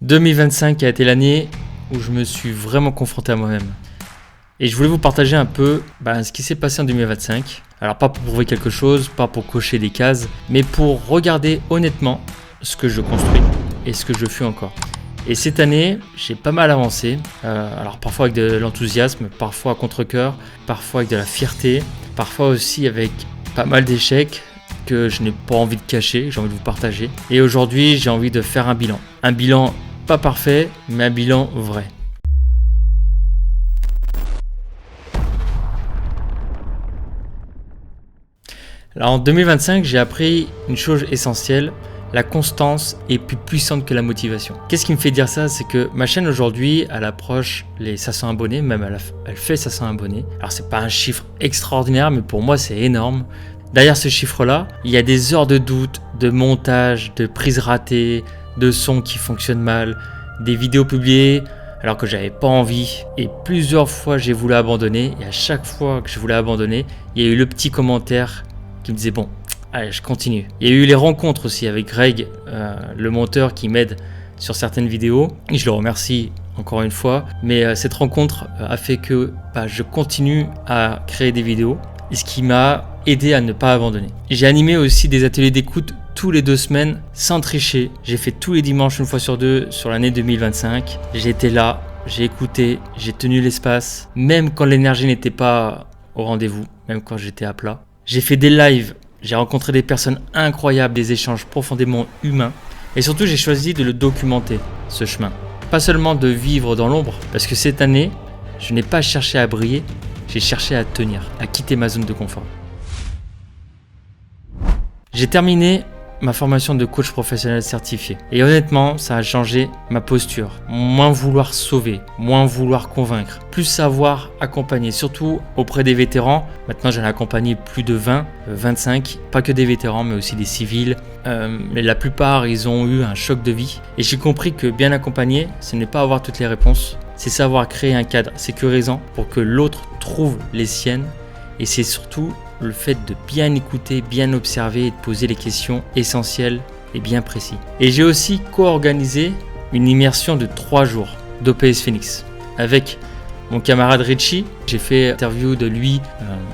2025 a été l'année où je me suis vraiment confronté à moi-même. Et je voulais vous partager un peu ce qui s'est passé en 2025. Alors pas pour prouver quelque chose, pas pour cocher des cases, mais pour regarder honnêtement ce que je construis et ce que je fais encore. Et cette année, j'ai pas mal avancé. Alors parfois avec de l'enthousiasme, parfois à contre-cœur, parfois avec de la fierté, parfois aussi avec pas mal d'échecs que je n'ai pas envie de cacher, j'ai envie de vous partager. Et aujourd'hui, j'ai envie de faire un bilan. Un bilan pas parfait, mais un bilan vrai. Alors en 2025, j'ai appris une chose essentielle, la constance est plus puissante que la motivation. Qu'est-ce qui me fait dire ça? C'est que ma chaîne aujourd'hui, elle approche les 500 abonnés, même elle fait 500 abonnés. Alors c'est pas un chiffre extraordinaire, mais pour moi c'est énorme. Derrière ce chiffre-là, il y a des heures de doute, de montage, de prises ratées, de sons qui fonctionnent mal, des vidéos publiées alors que j'avais pas envie. Et plusieurs fois j'ai voulu abandonner, et à chaque fois que je voulais abandonner, il y a eu le petit commentaire qui me disait bon, allez, je continue. Il y a eu les rencontres aussi avec Greg, le monteur qui m'aide sur certaines vidéos. Et je le remercie encore une fois. Mais cette rencontre a fait que je continue à créer des vidéos. Et ce qui m'a aidé à ne pas abandonner. J'ai animé aussi des ateliers d'écoute tous les 2 semaines sans tricher. J'ai fait tous les dimanches une fois sur 2 sur l'année 2025. J'ai été là, j'ai écouté, j'ai tenu l'espace. Même quand l'énergie n'était pas au rendez-vous, même quand j'étais à plat. J'ai fait des lives, j'ai rencontré des personnes incroyables, des échanges profondément humains. Et surtout, j'ai choisi de le documenter, ce chemin. Pas seulement de vivre dans l'ombre, parce que cette année, je n'ai pas cherché à briller, j'ai cherché à tenir, à quitter ma zone de confort. J'ai terminé ma formation de coach professionnel certifié. Et honnêtement, ça a changé ma posture. Moins vouloir sauver, moins vouloir convaincre, plus savoir accompagner, surtout auprès des vétérans. Maintenant, j'en ai accompagné plus de 20, 25, pas que des vétérans, mais aussi des civils. Mais la plupart, ils ont eu un choc de vie. Et j'ai compris que bien accompagner, ce n'est pas avoir toutes les réponses, c'est savoir créer un cadre sécurisant pour que l'autre trouve les siennes. Et c'est surtout le fait de bien écouter, bien observer et de poser les questions essentielles et bien précis. Et j'ai aussi co-organisé une immersion de 3 jours d'OPS Phoenix avec mon camarade Richie. J'ai fait une interview de lui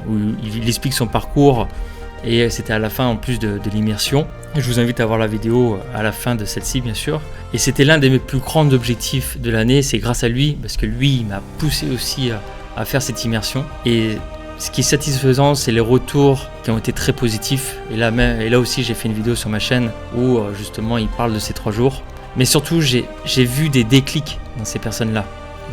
où il explique son parcours et c'était à la fin en plus de l'immersion. Je vous invite à voir la vidéo à la fin de celle-ci bien sûr. Et c'était l'un de mes plus grands objectifs de l'année. C'est grâce à lui parce que lui il m'a poussé aussi à faire cette immersion. Et ce qui est satisfaisant, c'est les retours qui ont été très positifs. Et là aussi, j'ai fait une vidéo sur ma chaîne où justement, il parle de ces 3 jours. Mais surtout, j'ai vu des déclics dans ces personnes-là.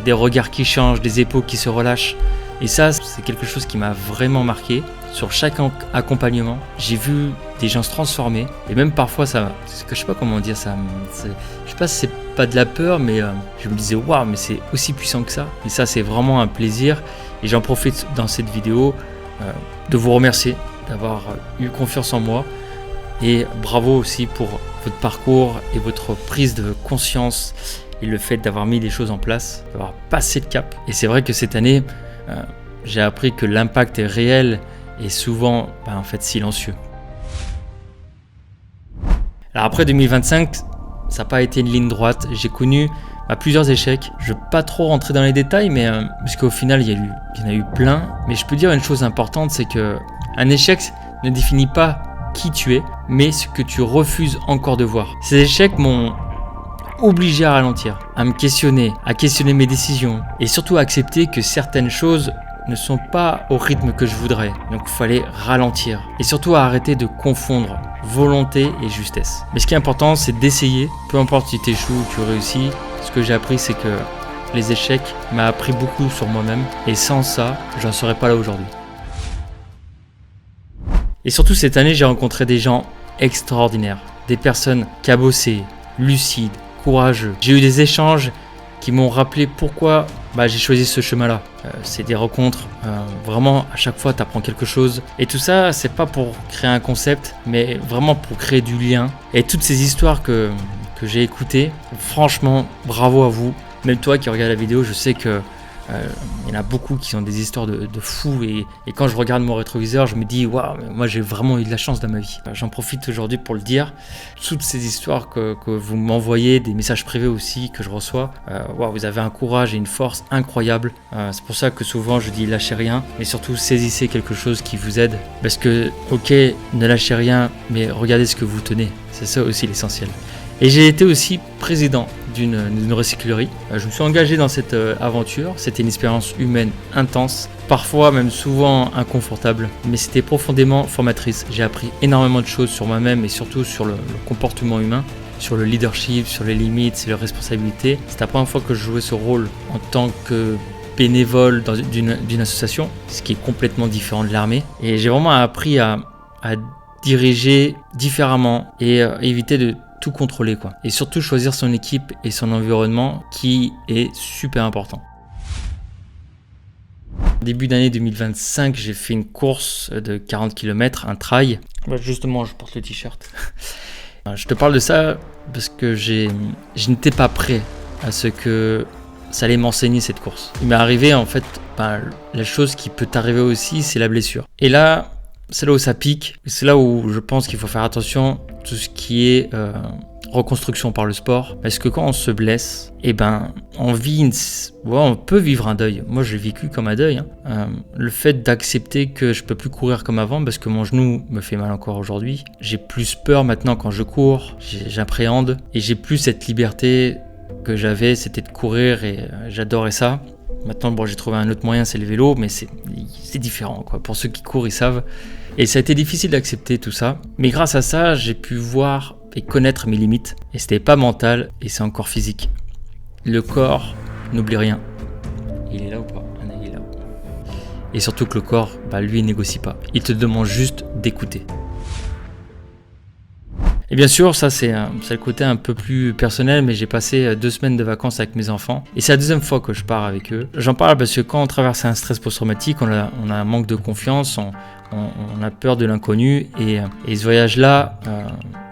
Des regards qui changent, des épaules qui se relâchent. Et ça, c'est quelque chose qui m'a vraiment marqué. Sur chaque accompagnement, j'ai vu des gens se transformer. Et même parfois, je sais pas comment dire ça. Je sais pas si c'est pas de la peur, mais je me disais, waouh, mais c'est aussi puissant que ça. Et ça, c'est vraiment un plaisir. Et j'en profite dans cette vidéo de vous remercier d'avoir eu confiance en moi. Et bravo aussi pour votre parcours et votre prise de conscience et le fait d'avoir mis des choses en place, d'avoir passé le cap. Et c'est vrai que cette année, j'ai appris que l'impact est réel et souvent en fait silencieux. Alors après 2025, ça n'a pas été une ligne droite. J'ai connu plusieurs échecs. Je ne vais pas trop rentrer dans les détails, mais parce qu'au final, il y en a eu plein. Mais je peux dire une chose importante, c'est qu'un échec ne définit pas qui tu es, mais ce que tu refuses encore de voir. Ces échecs m'ont obligé à ralentir, à me questionner, à questionner mes décisions et surtout à accepter que certaines choses ne sont pas au rythme que je voudrais. Donc il fallait ralentir et surtout à arrêter de confondre volonté et justesse. Mais ce qui est important, c'est d'essayer, peu importe si tu échoues ou tu réussis. Ce que j'ai appris, c'est que les échecs m'ont appris beaucoup sur moi-même et sans ça, j'en serais pas là aujourd'hui. Et surtout cette année, j'ai rencontré des gens extraordinaires, des personnes cabossées, lucides, courageux. J'ai eu des échanges qui m'ont rappelé pourquoi j'ai choisi ce chemin-là. C'est des rencontres, vraiment à chaque fois tu apprends quelque chose. Et tout ça, c'est pas pour créer un concept, mais vraiment pour créer du lien. Et toutes ces histoires que j'ai écoutées, franchement, bravo à vous. Même toi qui regardes la vidéo, je sais que Il y en a beaucoup qui ont des histoires de fous et quand je regarde mon rétroviseur, je me dis waouh, moi j'ai vraiment eu de la chance dans ma vie. J'en profite aujourd'hui pour le dire. Toutes ces histoires que vous m'envoyez, des messages privés aussi que je reçois, waouh, vous avez un courage et une force incroyable. C'est pour ça que souvent je dis lâchez rien, mais surtout saisissez quelque chose qui vous aide. Parce que ok, ne lâchez rien, mais regardez ce que vous tenez. C'est ça aussi l'essentiel. Et j'ai été aussi président d'une recyclerie. Je me suis engagé dans cette aventure. C'était une expérience humaine intense, parfois même souvent inconfortable, mais c'était profondément formatrice. J'ai appris énormément de choses sur moi-même et surtout sur le comportement humain, sur le leadership, sur les limites, sur les responsabilités. C'était la première fois que je jouais ce rôle en tant que bénévole d'une association, ce qui est complètement différent de l'armée. Et j'ai vraiment appris à diriger différemment et éviter de tout contrôler, quoi. Et surtout choisir son équipe et son environnement qui est super important. Début d'année 2025, j'ai fait une course de 40 km, un trail. Justement, je porte le t-shirt. Je te parle de ça parce que je n'étais pas prêt à ce que ça allait m'enseigner cette course. Il m'est arrivé en fait, la chose qui peut t'arriver aussi, c'est la blessure. Et là, c'est là où ça pique, c'est là où je pense qu'il faut faire attention à tout ce qui est reconstruction par le sport. Parce que quand on se blesse, on peut vivre un deuil. Moi, je l'ai vécu comme un deuil. Le fait d'accepter que je peux plus courir comme avant parce que mon genou me fait mal encore aujourd'hui. J'ai plus peur maintenant quand je cours, j'appréhende et j'ai plus cette liberté que j'avais, c'était de courir et j'adorais ça. Maintenant, j'ai trouvé un autre moyen, c'est le vélo, mais c'est différent, quoi. Pour ceux qui courent, ils savent. Et ça a été difficile d'accepter tout ça. Mais grâce à ça, j'ai pu voir et connaître mes limites. Et c'était pas mental, et c'est encore physique. Le corps n'oublie rien. Il est là ou pas ? Il est là. Et surtout que le corps, lui, il négocie pas. Il te demande juste d'écouter. Et bien sûr, ça c'est le côté un peu plus personnel, mais j'ai passé 2 semaines de vacances avec mes enfants. Et c'est la deuxième fois que je pars avec eux. J'en parle parce que quand on traverse un stress post-traumatique, on a un manque de confiance, on a peur de l'inconnu. Et ce voyage-là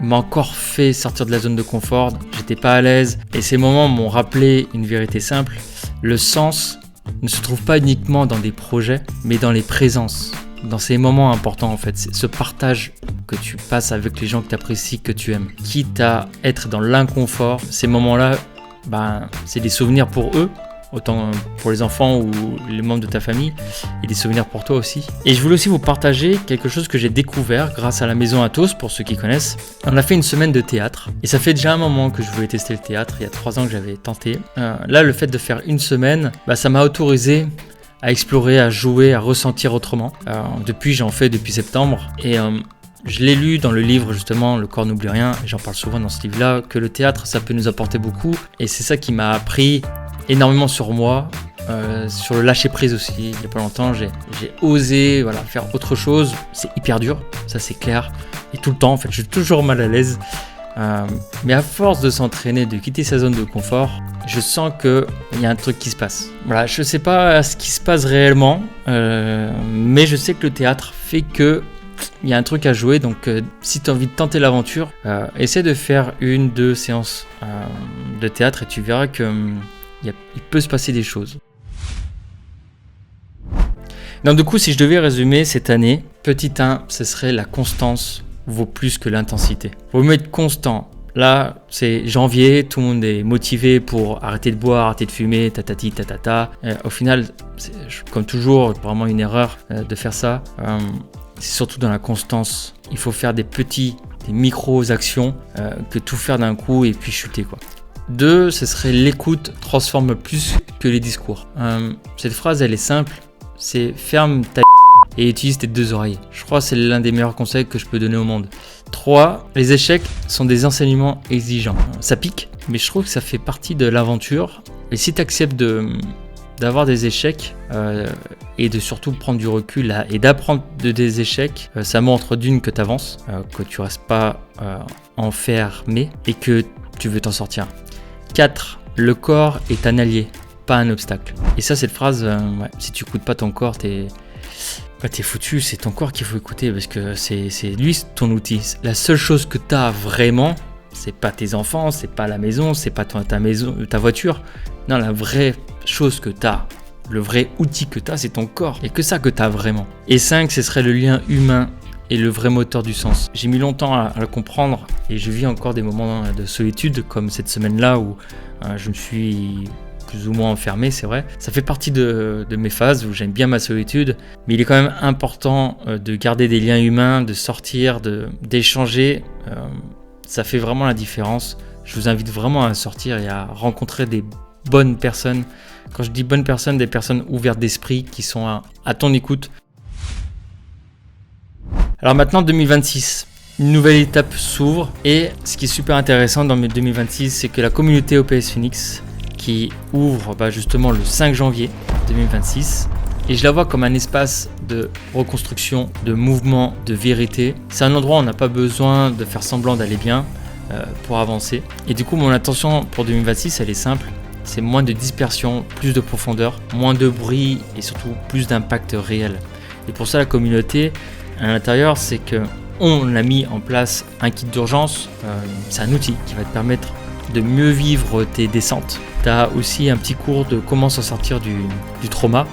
m'a encore fait sortir de la zone de confort. J'étais pas à l'aise. Et ces moments m'ont rappelé une vérité simple. Le sens ne se trouve pas uniquement dans des projets, mais dans les présences. Dans ces moments importants en fait, c'est ce partage que tu passes avec les gens que tu apprécies, que tu aimes. Quitte à être dans l'inconfort, ces moments-là, c'est des souvenirs pour eux, autant pour les enfants ou les membres de ta famille, et des souvenirs pour toi aussi. Et je voulais aussi vous partager quelque chose que j'ai découvert grâce à la Maison Athos, pour ceux qui connaissent. On a fait une semaine de théâtre, et ça fait déjà un moment que je voulais tester le théâtre, il y a 3 ans que j'avais tenté. Là, le fait de faire une semaine, ça m'a autorisé à explorer, à jouer, à ressentir autrement. J'en fais depuis septembre et je l'ai lu dans le livre justement Le corps n'oublie rien, et j'en parle souvent dans ce livre-là, que le théâtre ça peut nous apporter beaucoup et c'est ça qui m'a appris énormément sur moi, sur le lâcher prise aussi. Il n'y a pas longtemps j'ai osé faire autre chose, c'est hyper dur, ça c'est clair, et tout le temps en fait je suis toujours mal à l'aise. Mais à force de s'entraîner, de quitter sa zone de confort, je sens qu'il y a un truc qui se passe. Je ne sais pas ce qui se passe réellement, mais je sais que le théâtre fait qu'il y a un truc à jouer. Donc si tu as envie de tenter l'aventure, essaie de faire 1-2 séances de théâtre et tu verras qu'il peut se passer des choses. Donc du coup, si je devais résumer cette année, petit 1, ce serait la constance vaut plus que l'intensité. Vaut mieux être constant. Là, c'est janvier, tout le monde est motivé pour arrêter de boire, arrêter de fumer, tatati, tatata. Au final, c'est, comme toujours, vraiment une erreur de faire ça. C'est surtout dans la constance. Il faut faire des micro-actions que tout faire d'un coup et puis chuter, quoi. 2, ce serait l'écoute transforme plus que les discours. Cette phrase, elle est simple. C'est ferme ta et utilise tes 2 oreilles. Je crois que c'est l'un des meilleurs conseils que je peux donner au monde. 3, les échecs sont des enseignements exigeants. Ça pique, mais je trouve que ça fait partie de l'aventure. Et si tu acceptes d'avoir des échecs et de surtout prendre du recul et d'apprendre de des échecs, ça montre d'une que tu avances, que tu restes pas enfermé et que tu veux t'en sortir. 4, le corps est un allié, pas un obstacle. Et ça, cette phrase, si tu écoutes pas ton corps, t'es foutu, c'est ton corps qu'il faut écouter parce que c'est lui ton outil. La seule chose que tu as vraiment, c'est pas tes enfants, c'est pas la maison, c'est pas ta voiture. Non, la vraie chose que tu as le vrai outil que tu as, c'est ton corps. Il n'y a que ça que tu as vraiment. Et 5, ce serait le lien humain et le vrai moteur du sens. J'ai mis longtemps à le comprendre et je vis encore des moments de solitude comme cette semaine-là où je me suis plus ou moins enfermé, c'est vrai. Ça fait partie de mes phases où j'aime bien ma solitude, mais il est quand même important de garder des liens humains, de sortir, d'échanger. Ça fait vraiment la différence. Je vous invite vraiment à sortir et à rencontrer des bonnes personnes. Quand je dis bonnes personnes, des personnes ouvertes d'esprit qui sont à ton écoute. Alors maintenant 2026, une nouvelle étape s'ouvre et ce qui est super intéressant dans 2026, c'est que la communauté OPS Phoenix qui ouvre justement le 5 janvier 2026 et je la vois comme un espace de reconstruction, de mouvement, de vérité. C'est un endroit où on n'a pas besoin de faire semblant d'aller bien pour avancer. Et du coup mon intention pour 2026 elle est simple, c'est moins de dispersion, plus de profondeur, moins de bruit et surtout plus d'impact réel. Et pour ça la communauté à l'intérieur, c'est que on a mis en place un kit d'urgence. C'est un outil qui va te permettre de mieux vivre tes descentes. Tu as aussi un petit cours de comment s'en sortir du trauma.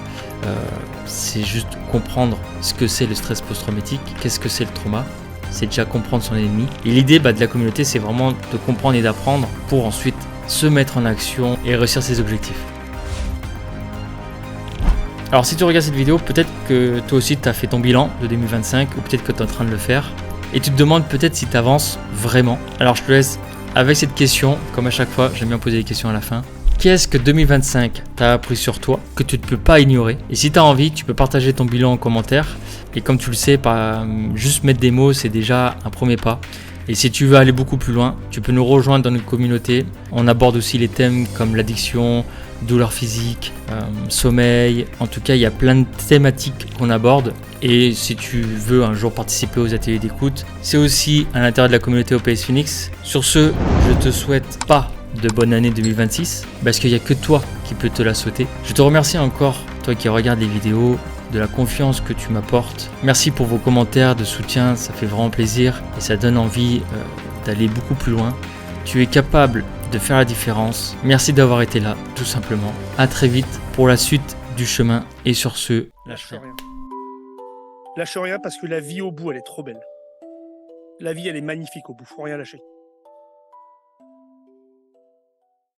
C'est juste comprendre ce que c'est le stress post-traumatique, qu'est-ce que c'est le trauma. C'est déjà comprendre son ennemi. Et l'idée de la communauté, c'est vraiment de comprendre et d'apprendre pour ensuite se mettre en action et réussir ses objectifs. Alors si tu regardes cette vidéo, peut-être que toi aussi tu as fait ton bilan de 2025 ou peut-être que tu es en train de le faire et tu te demandes peut-être si tu avances vraiment. Alors je te laisse avec cette question, comme à chaque fois, j'aime bien poser des questions à la fin. Qu'est-ce que 2025 t'a appris sur toi que tu ne peux pas ignorer? Et si tu as envie, tu peux partager ton bilan en commentaire. Et comme tu le sais, juste mettre des mots, c'est déjà un premier pas. Et si tu veux aller beaucoup plus loin, tu peux nous rejoindre dans notre communauté. On aborde aussi les thèmes comme l'addiction, douleur physique, sommeil. En tout cas, il y a plein de thématiques qu'on aborde. Et si tu veux un jour participer aux ateliers d'écoute, c'est aussi à l'intérieur de la communauté OPS Phoenix. Sur ce, je te souhaite pas de bonne année 2026 parce qu'il n'y a que toi qui peux te la souhaiter. Je te remercie encore, toi qui regardes les vidéos, de la confiance que tu m'apportes. Merci pour vos commentaires de soutien, ça fait vraiment plaisir et ça donne envie d'aller beaucoup plus loin. Tu es capable de faire la différence. Merci d'avoir été là, tout simplement. À très vite pour la suite du chemin et sur ce, lâche rien. Lâche rien parce que la vie au bout, elle est trop belle. La vie, elle est magnifique au bout, faut rien lâcher.